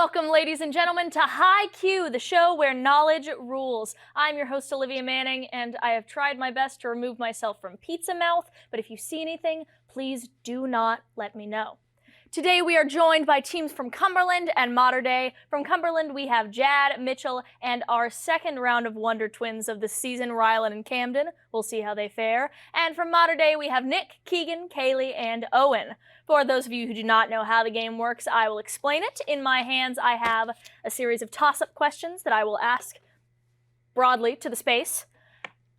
Welcome, ladies and gentlemen, to High Q, the show where knowledge rules. I'm your host, Olivia Manning, and I have tried my best to remove myself from pizza mouth, but if you see anything, please do not let me know. Today we are joined by teams from Cumberland and Mater Dei. From Cumberland we have Jad, Mitchell, and our second round of Wonder Twins of the season, Rylan and Camden. We'll see how they fare. And from Mater Dei we have Nick, Keegan, Kaylee, and Owen. For those of you who do not know how the game works, I will explain it. In my hands I have a series of toss-up questions that I will ask broadly to the space.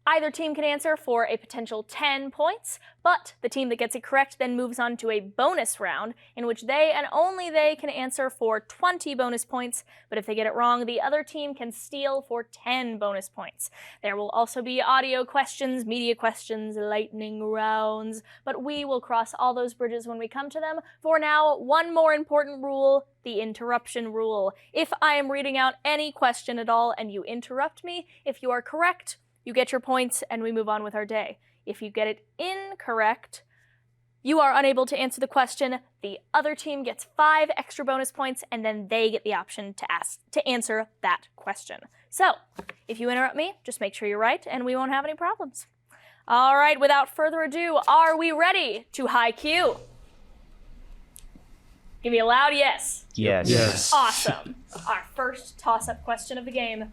Either team can answer for a potential 10 points, but the team that gets it correct then moves on to a bonus round in which they and only they can answer for 20 bonus points, but if they get it wrong, the other team can steal for 10 bonus points. There will also be audio questions, media questions, lightning rounds, but we will cross all those bridges when we come to them. For now, one more important rule, the interruption rule. If I am reading out any question at all and you interrupt me, if you are correct, you get your points, and we move on with our day. If you get it incorrect, you are unable to answer the question. The other team gets 5 extra bonus points, and then they get the option to answer that question. So, if you interrupt me, just make sure you're right, and we won't have any problems. All right, without further ado, are we ready to High Q? Give me a loud yes. Yes. Awesome. Our first toss-up question of the game.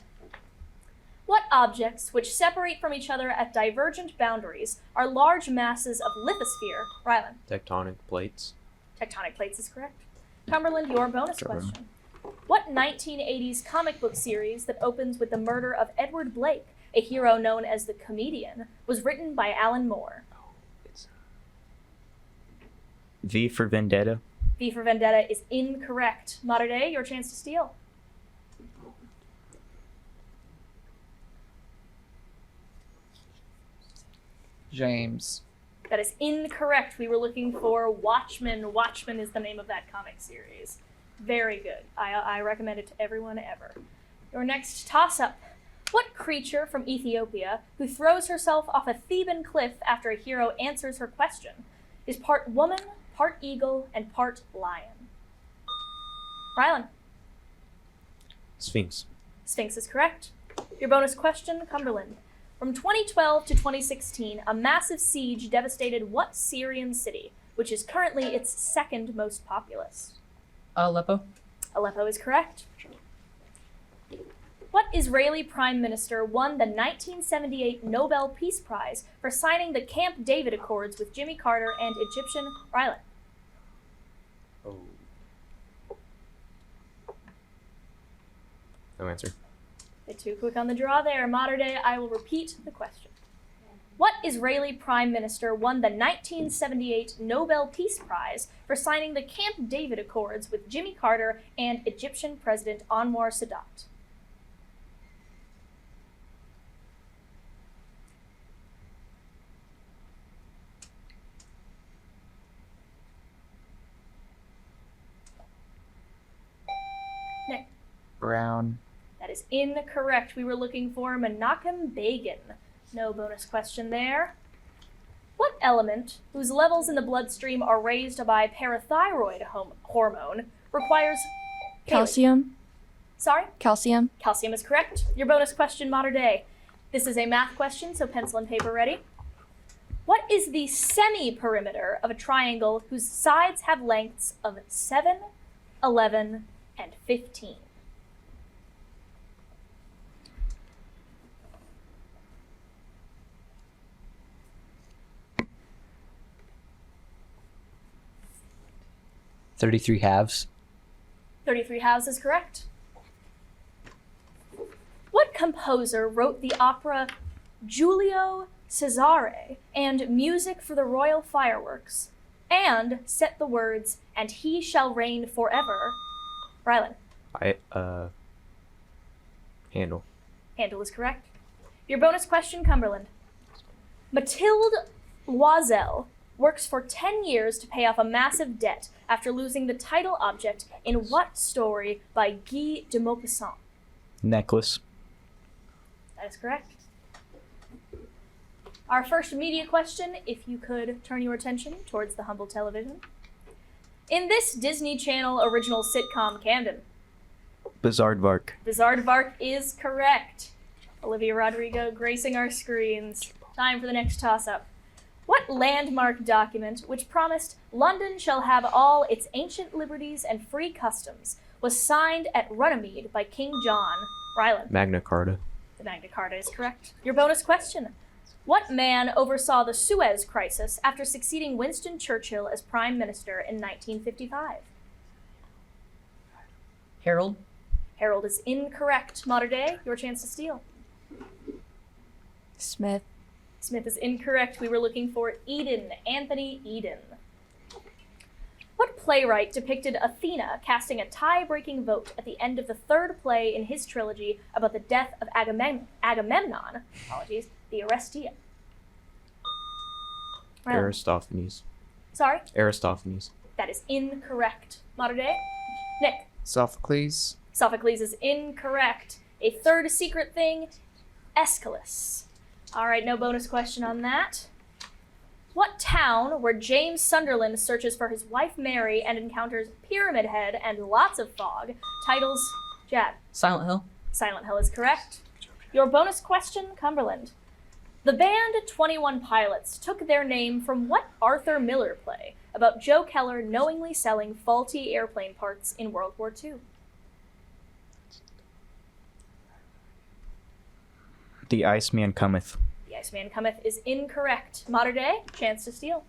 What objects, which separate from each other at divergent boundaries, are large masses of lithosphere? Rylan. Tectonic plates. Tectonic plates is correct. Cumberland, your bonus question. What 1980s comic book series that opens with the murder of Edward Blake, a hero known as the Comedian, was written by Alan Moore? V for Vendetta. V for Vendetta is incorrect. Mater Dei, your chance to steal. James. That is incorrect. We were looking for Watchmen. Watchmen is the name of that comic series. Very good. I recommend it to everyone ever. Your next toss-up. What creature from Ethiopia, who throws herself off a Theban cliff after a hero answers her question, is part woman, part eagle, and part lion? Rylan. Sphinx. Sphinx is correct. Your bonus question, Cumberland. From 2012 to 2016, a massive siege devastated what Syrian city, which is currently its second most populous? Aleppo. Aleppo is correct. What Israeli prime minister won the 1978 Nobel Peace Prize for signing the Camp David Accords with Jimmy Carter and Egyptian Rylan? Oh. No answer. Bit too quick on the draw there. Mater Dei, I will repeat the question. What Israeli prime minister won the 1978 Nobel Peace Prize for signing the Camp David Accords with Jimmy Carter and Egyptian President Anwar Sadat? Nick. Brown. That is incorrect. We were looking for Menachem Begin. No bonus question there. What element, whose levels in the bloodstream are raised by parathyroid hormone, requires... Calcium. Sorry? Calcium. Calcium is correct. Your bonus question, Mater Dei. This is a math question, so pencil and paper ready. What is the semi-perimeter of a triangle whose sides have lengths of 7, 11, and 15? $33 halves. 33 halves is correct. What composer wrote the opera Giulio Cesare and music for the royal fireworks, and set the words, "And he shall reign forever"? Rylan. Handle. Handle is correct. Your bonus question, Cumberland. Mathilde Loisel works for 10 years to pay off a massive debt after losing the title object in what story by Guy de Maupassant? Necklace. That is correct. Our first media question, if you could turn your attention towards the humble television. In this Disney Channel original sitcom, Camden, Bizardvark. Bizardvark is correct. Olivia Rodrigo gracing our screens. Time for the next toss-up. What landmark document, which promised London shall have all its ancient liberties and free customs, was signed at Runnymede by King John? Ryland. Magna Carta. The Magna Carta is correct. Your bonus question. What man oversaw the Suez Crisis after succeeding Winston Churchill as Prime Minister in 1955? Harold. Harold is incorrect. Mater Dei, your chance to steal. Smith. Smith is incorrect. We were looking for Eden, Anthony Eden. What playwright depicted Athena casting a tie-breaking vote at the end of the third play in his trilogy about the death of Agamemnon, the Orestia? Ryland. Aristophanes. Sorry? Aristophanes. That is incorrect. Mater Dei? Nick. Sophocles. Sophocles is incorrect. A third secret thing, Aeschylus. All right, no bonus question on that. What town, where James Sunderland searches for his wife Mary and encounters Pyramid Head and lots of fog, titles Jad? Silent Hill. Silent Hill is correct. Your bonus question, Cumberland. The band 21 Pilots took their name from what Arthur Miller play about Joe Keller knowingly selling faulty airplane parts in World War II? The Iceman Cometh. The Iceman Cometh is incorrect. Mater Dei, chance to steal.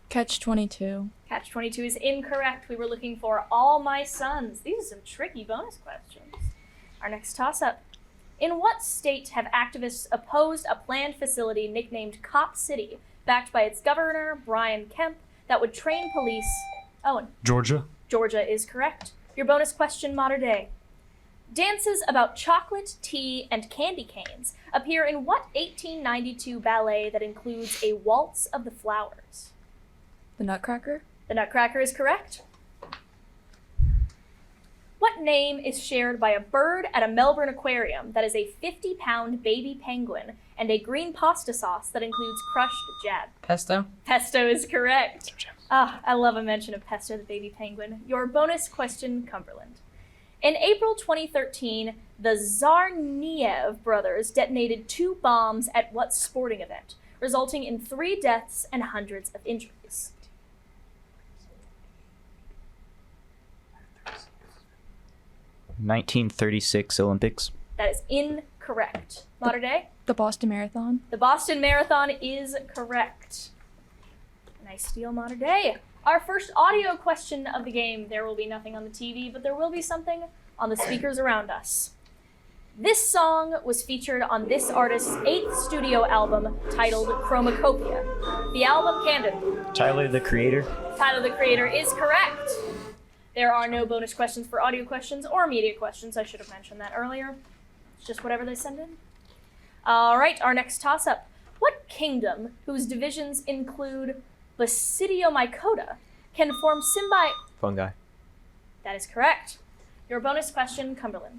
Catch-22. Catch-22 is incorrect. We were looking for All My Sons. These are some tricky bonus questions. Our next toss-up. In what state have activists opposed a planned facility nicknamed Cop City, backed by its governor, Brian Kemp, that would train police? Owen. Georgia. Georgia is correct. Your bonus question, Mater Dei. Dances about chocolate, tea, and candy canes appear in what 1892 ballet that includes a waltz of the flowers? The Nutcracker. The Nutcracker is correct. What name is shared by a bird at a Melbourne aquarium that is a 50-pound baby penguin and a green pasta sauce that includes crushed Jad? Pesto. Pesto is correct. Ah, I love a mention of Pesto the baby penguin. Your bonus question, Cumberland. In April 2013, the Zarniev brothers detonated 2 bombs at what sporting event, resulting in 3 deaths and hundreds of injuries? (1936) Olympics. That is incorrect. Mater Dei? The Boston Marathon. The Boston Marathon is correct. Nice steal, Mater Dei. Our first audio question of the game. There will be nothing on the TV, but there will be something on the speakers around us. This song was featured on this artist's 8th studio album titled Chromacopia. The album candidate. Tyler, the Creator. Tyler, the Creator is correct. There are no bonus questions for audio questions or media questions. I should have mentioned that earlier. It's just whatever they send in. All right, our next toss-up. What kingdom, whose divisions include Basidiomycota, can form Fungi. That is correct. Your bonus question, Cumberland.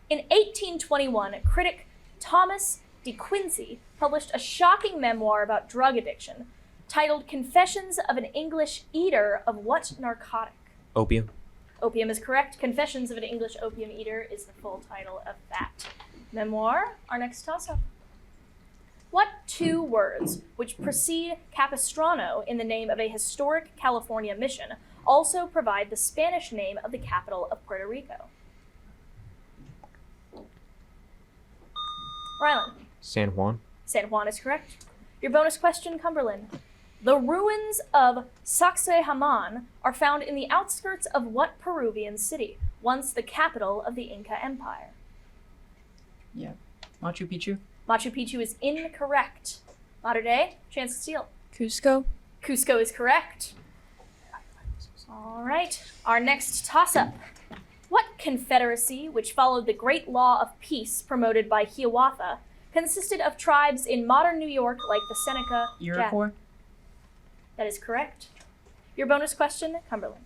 In 1821, critic Thomas de Quincey published a shocking memoir about drug addiction titled Confessions of an English Eater of what narcotic? Opium. Opium is correct. Confessions of an English Opium Eater is the full title of that memoir. Our next toss-up. What 2 words, which precede Capistrano in the name of a historic California mission, also provide the Spanish name of the capital of Puerto Rico? Rylan. San Juan. San Juan is correct. Your bonus question, Cumberland. The ruins of Sacsayhuaman are found in the outskirts of what Peruvian city, once the capital of the Inca Empire? Yeah. Machu Picchu. Machu Picchu is incorrect. Mater Dei, chance to steal. Cusco. Cusco is correct. All right, our next toss-up. What confederacy, which followed the Great Law of Peace promoted by Hiawatha, consisted of tribes in modern New York like the Seneca? Iroquois. That is correct. Your bonus question, Cumberland.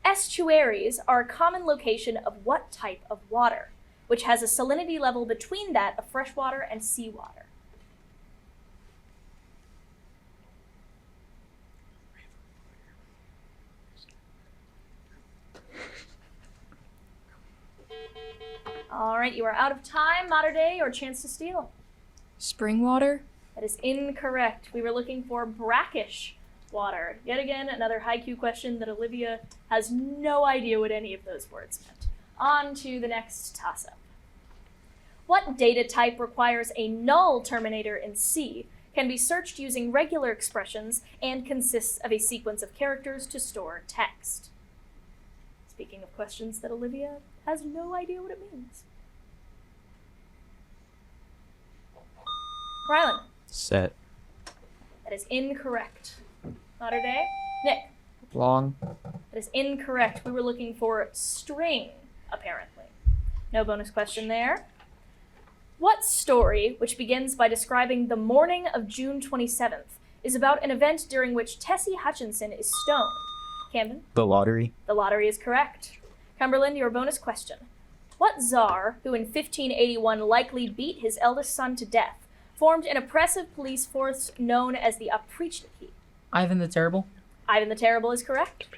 Estuaries are a common location of what type of water, which has a salinity level between that of freshwater and seawater? All right, you are out of time. Mater Dei, your chance to steal. Spring water. That is incorrect. We were looking for brackish water. Yet again, another haiku question that Olivia has no idea what any of those words meant. On to the next toss-up. What data type requires a null terminator in C, can be searched using regular expressions, and consists of a sequence of characters to store text? Speaking of questions that Olivia has no idea what it means. Rylan. Set. That is incorrect. Mater Dei. Nick. Long. That is incorrect. We were looking for string, apparently. No bonus question there. What story, which begins by describing the morning of June 27th, is about an event during which Tessie Hutchinson is stoned? Camden? The lottery. The lottery is correct. Cumberland, your bonus question. What czar, who in 1581 likely beat his eldest son to death, formed an oppressive police force known as the Oprichniki? Ivan the Terrible. Ivan the Terrible is correct.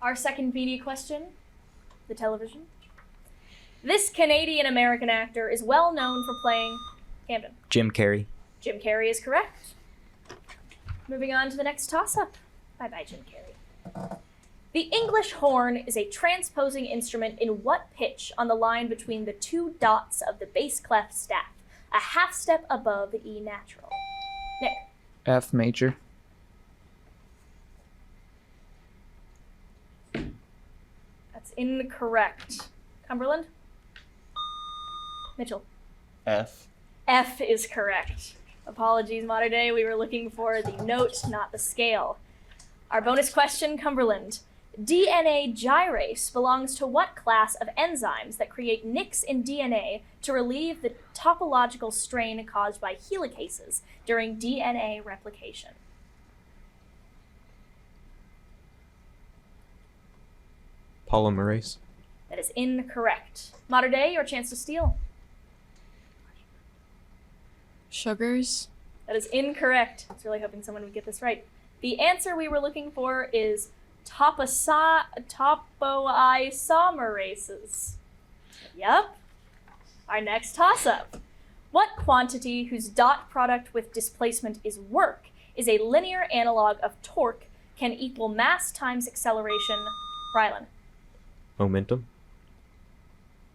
Our second media question, the television. This Canadian-American actor is well known for playing Camden. Jim Carrey. Jim Carrey is correct. Moving on to the next toss-up. Bye-bye, Jim Carrey. The English horn is a transposing instrument in what pitch on the line between the two dots of the bass clef staff, a half step above E natural? Nick. F major. That's incorrect. Cumberland? Mitchell. F. F is correct. Apologies, Mater Dei. We were looking for the note, not the scale. Our bonus question, Cumberland. DNA gyrase belongs to what class of enzymes that create nicks in DNA to relieve the topological strain caused by helicases during DNA replication? Polymerase. That is incorrect. Mater Dei, your chance to steal. Sugars. That is incorrect. I was really hoping someone would get this right. The answer we were looking for is topoisomerases. Yep. Our next toss-up. What quantity whose dot product with displacement is work is a linear analog of torque can equal mass times acceleration? Rylan. Momentum.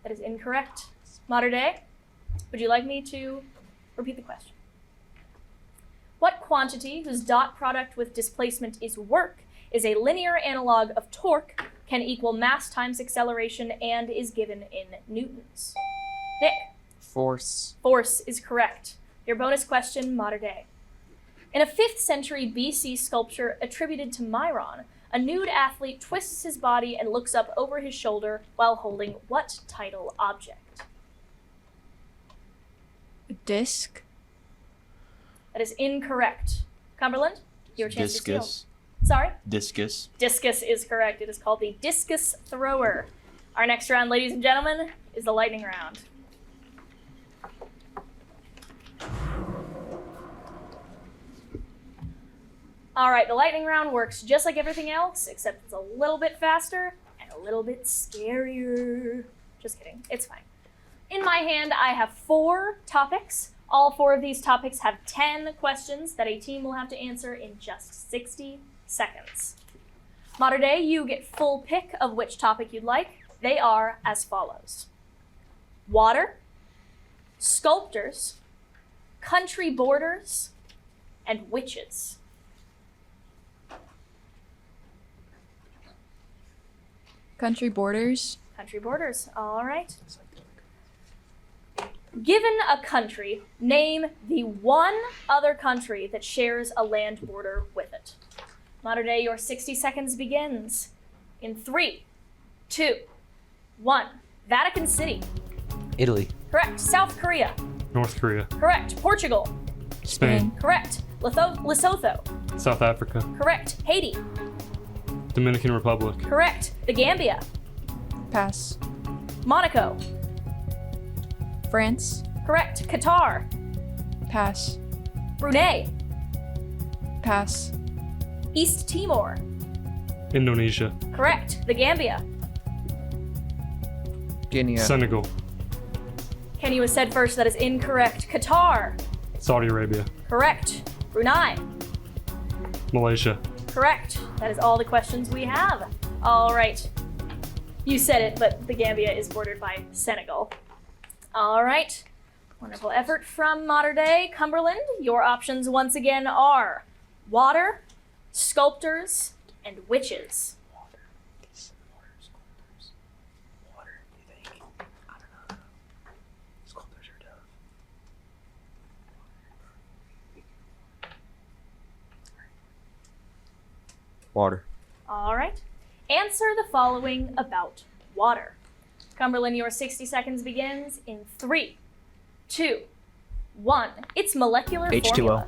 That is incorrect. Mater Dei, would you like me to repeat the question? What quantity whose dot product with displacement is work is a linear analog of torque, can equal mass times acceleration, and is given in newtons? Nick. Force. Force is correct. Your bonus question, Mater Dei. In a 5th century BC sculpture attributed to Myron, a nude athlete twists his body and looks up over his shoulder while holding what tidal object? A disc. That is incorrect. Cumberland, your chance to Discus. steal. Sorry? Discus. Discus is correct. It is called the discus thrower. Our next round, ladies and gentlemen, is the lightning round. All right, the lightning round works just like everything else, except it's a little bit faster and a little bit scarier. Just kidding. It's fine. In my hand, I have 4 topics. All 4 of these topics have 10 questions that a team will have to answer in just 60 seconds. Mater Dei, you get full pick of which topic you'd like. They are as follows: water, sculptors, country borders, and witches. Country borders. Country borders, all right. Given a country, name the one other country that shares a land border with it. Mater Dei, your 60 seconds begins in 3, 2, 1. Vatican City. Italy. Correct. South Korea. North Korea, Correct. Portugal. Spain, Correct. Lesotho. South Africa, Correct. Haiti. Dominican Republic, Correct. The Gambia. Pass. Monaco. France. Correct. Qatar. Pass. Brunei. Pass. East Timor. Indonesia, Correct. The Gambia. Guinea. Senegal. Kenny was said first. That is incorrect. Qatar. Saudi Arabia. Correct. Brunei. Malaysia. Correct. That is all the questions we have. All right. You said it, but the Gambia is bordered by Senegal. All right. Wonderful effort from Mater Dei. Cumberland, your options once again are water, sculptors, and witches. Water, you think? I don't know. Sculptors are tough. Water. All right. Answer the following about water. Cumberland, your 60 seconds begins in 3, 2, 1. Its molecular H2O. formula.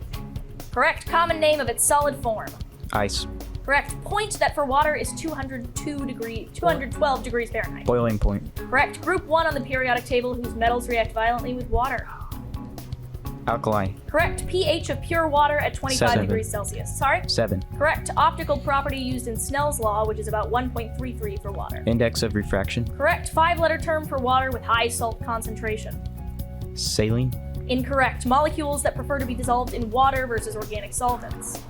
Correct. Common name of its solid form. Ice. Correct. Point that for water is 212 degrees Fahrenheit. Boiling point. Correct. Group 1 on the periodic table whose metals react violently with water. Alkali. Correct. pH of pure water at 25 7. degrees Celsius. Sorry? 7. Correct. Optical property used in Snell's law, which is about 1.33 for water. Index of refraction. Correct. 5-letter term for water with high salt concentration. Saline. Incorrect. Molecules that prefer to be dissolved in water versus organic solvents.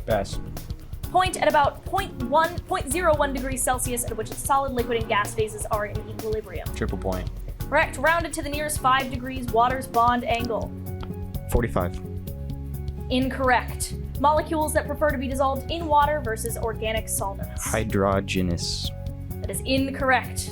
Pass. Point at about 0.01 degrees Celsius at which its solid, liquid, and gas phases are in equilibrium. Triple point. Correct. Rounded to the nearest 5 degrees, water's bond angle. 45. Incorrect. Molecules that prefer to be dissolved in water versus organic solvents. Hydrogenous. That is incorrect.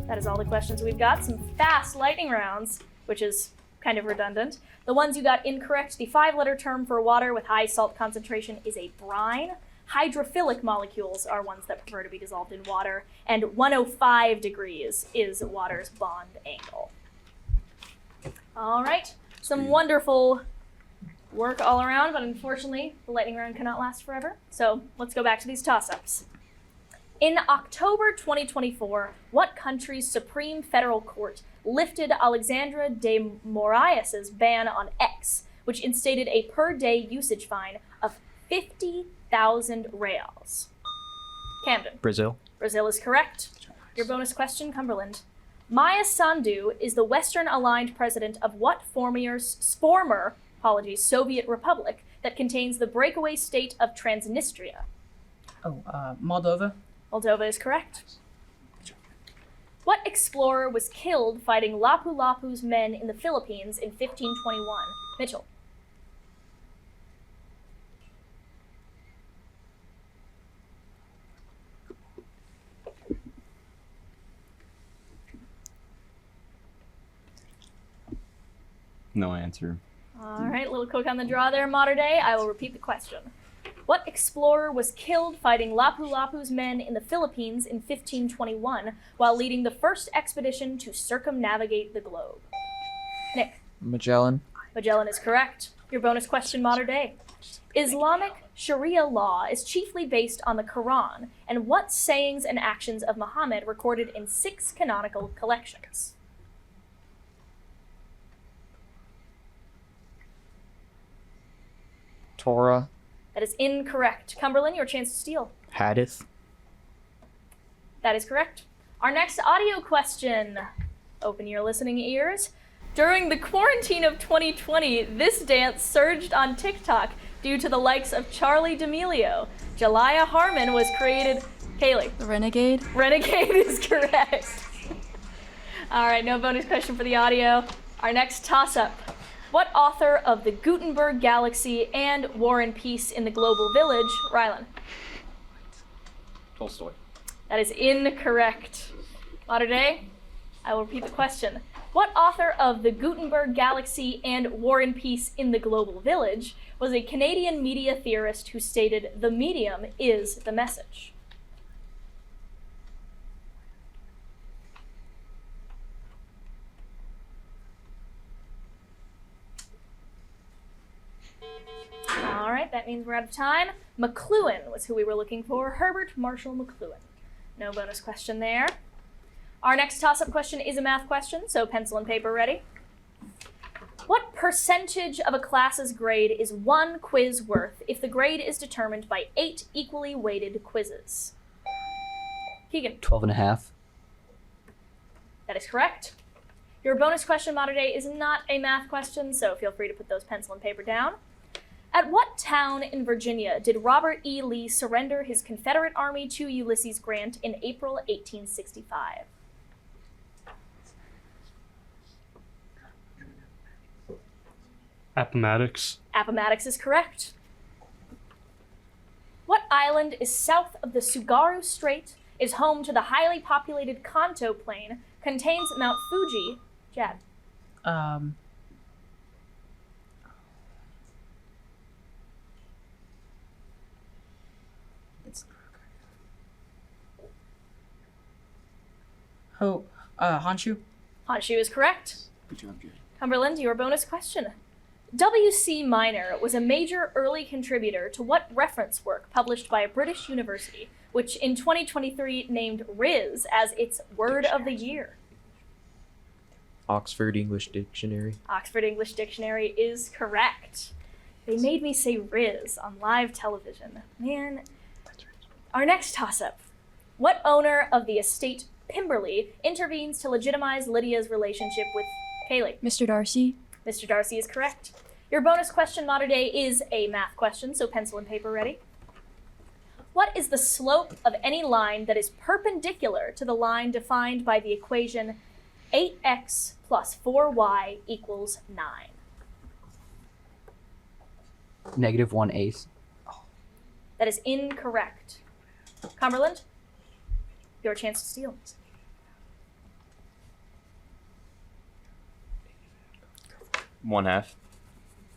That is all the questions we've got. Some fast lightning rounds, which is kind of redundant. The ones you got incorrect, the 5-letter term for water with high salt concentration is a brine. Hydrophilic molecules are ones that prefer to be dissolved in water, and 105 degrees is water's bond angle. All right, some wonderful work all around, but unfortunately, the lightning round cannot last forever. So let's go back to these toss-ups. In October 2024, what country's Supreme Federal Court lifted Alexandra de Moraes' ban on X, which instated a per-day usage fine of 50,000 reals? Camden. Brazil. Brazil is correct. Your bonus question, Cumberland. Maya Sandu is the Western-aligned president of what former Soviet republic that contains the breakaway state of Transnistria? Moldova. Moldova is correct. What explorer was killed fighting Lapu-Lapu's men in the Philippines in 1521? Mitchell. No answer. All right, a little quick on the draw there, Mater Dei. I will repeat the question. What explorer was killed fighting Lapu-Lapu's men in the Philippines in 1521 while leading the first expedition to circumnavigate the globe? Nick. Magellan. Magellan is correct. Your bonus question, Mater Dei. Islamic Sharia law is chiefly based on the Quran, and what sayings and actions of Muhammad recorded in 6 canonical collections? Torah. That is incorrect. Cumberland, your chance to steal. Hadith. That is correct. Our next audio question. Open your listening ears. During the quarantine of 2020, this dance surged on TikTok due to the likes of Charlie D'Amelio. Jalaiah Harmon was created. Kaylee. The Renegade. Renegade is correct. All right, no bonus question for the audio. Our next toss-up. What author of The Gutenberg Galaxy and War and Peace in the Global Village? Rylan. Tolstoy. That is incorrect. Mater Dei, I will repeat the question. What author of The Gutenberg Galaxy and War and Peace in the Global Village was a Canadian media theorist who stated, "The medium is the message"? All right, that means we're out of time. McLuhan was who we were looking for. Herbert Marshall McLuhan. No bonus question there. Our next toss-up question is a math question, so pencil and paper ready. What percentage of a class's grade is 1 quiz worth if the grade is determined by 8 equally weighted quizzes? Keegan. 12.5. That is correct. Your bonus question, Mater Dei, is not a math question, so feel free to put those pencil and paper down. At what town in Virginia did Robert E. Lee surrender his Confederate army to Ulysses Grant in April 1865? Appomattox. Appomattox is correct. What island is south of the Tsugaru Strait, is home to the highly populated Kanto Plain, contains Mount Fuji? Jad. It's Honshu. Honshu is correct. Good job, Jay. Cumberland, your bonus question. W.C. Minor was a major early contributor to what reference work published by a British university, which in 2023 named Riz as its word of the year? Oxford English Dictionary. Oxford English Dictionary is correct. They made me say Riz on live television. Man. Our next toss-up. What owner of the estate Pimberley intervenes to legitimize Lydia's relationship with Kaylee? Mr. Darcy. Mr. Darcy is correct. Your bonus question, Mater Dei, is a math question, so pencil and paper ready. What is the slope of any line that is perpendicular to the line defined by the equation 8x plus 4y equals 9? -1/8. That is incorrect. Cumberland, your chance to steal. 1/2.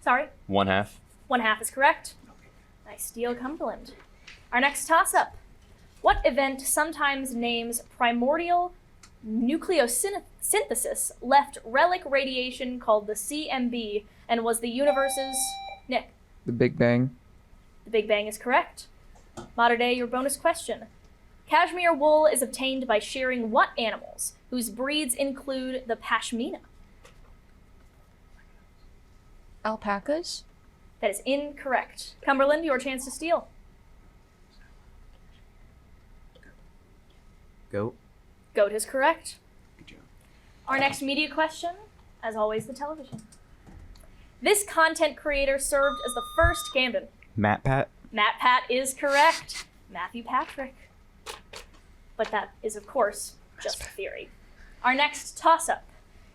Sorry, 1/2. 1/2 is correct. Nice steal, Cumberland. Our next toss-up. What event sometimes names primordial nucleosynthesis left relic radiation called the CMB and was the universe's... Nick. The Big Bang. The Big Bang is correct. Mater Dei, your bonus question. Cashmere wool is obtained by shearing what animals, whose breeds include the pashmina? Alpacas. That is incorrect. Cumberland, your chance to steal. Goat. Goat is correct. Good job. Our next media question, as always, the television. This content creator served as the first Camden. Matt Pat. Matt Pat is correct. Matthew Patrick. But that is, of course, just a theory. Our next toss-up.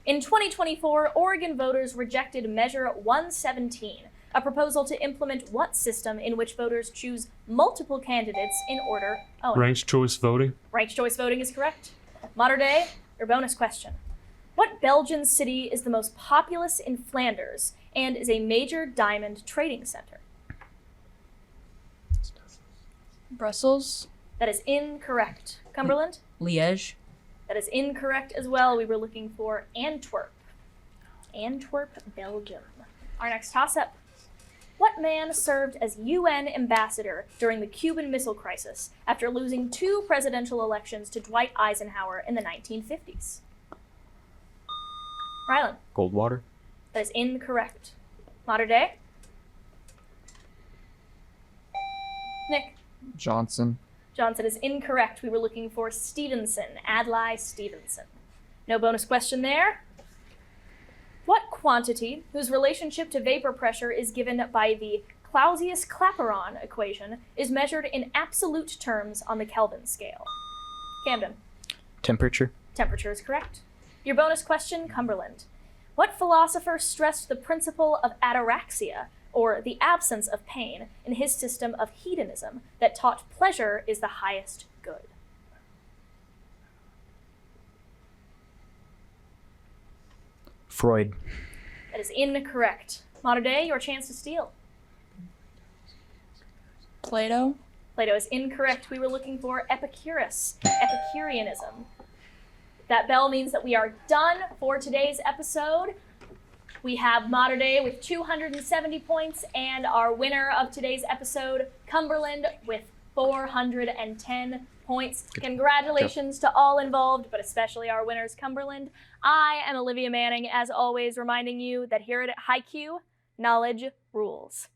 In 2024, Oregon voters rejected Measure 117, a proposal to implement what system in which voters choose multiple candidates in order... Oh, Ranked choice voting. ranked choice voting is correct. Mater Dei, your bonus question. What Belgian city is the most populous in Flanders and is a major diamond trading center? Brussels. That is incorrect. Cumberland? Liège. That is incorrect as well. We were looking for Antwerp. Antwerp, Belgium. Our next toss-up. What man served as UN ambassador during the Cuban Missile Crisis after losing 2 presidential elections to Dwight Eisenhower in the 1950s? Rylan? Goldwater. That is incorrect. Mater Dei? Nick? Johnson. Johnson is incorrect. We were looking for Stevenson, Adlai Stevenson. No bonus question there. What quantity, whose relationship to vapor pressure is given by the Clausius-Clapeyron equation, is measured in absolute terms on the Kelvin scale? Camden. Temperature. Temperature is correct. Your bonus question, Cumberland. What philosopher stressed the principle of ataraxia, or the absence of pain, in his system of hedonism that taught pleasure is the highest good? Freud. That is incorrect. Mater Dei, your chance to steal. Plato. Plato is incorrect. We were looking for Epicurus, Epicureanism. That bell means that we are done for today's episode. We have Mater Dei with 270 points and our winner of today's episode, Cumberland, with 410 points. Congratulations to all involved, but especially our winners, Cumberland. I am Olivia Manning, as always, reminding you that here at HiQ, knowledge rules.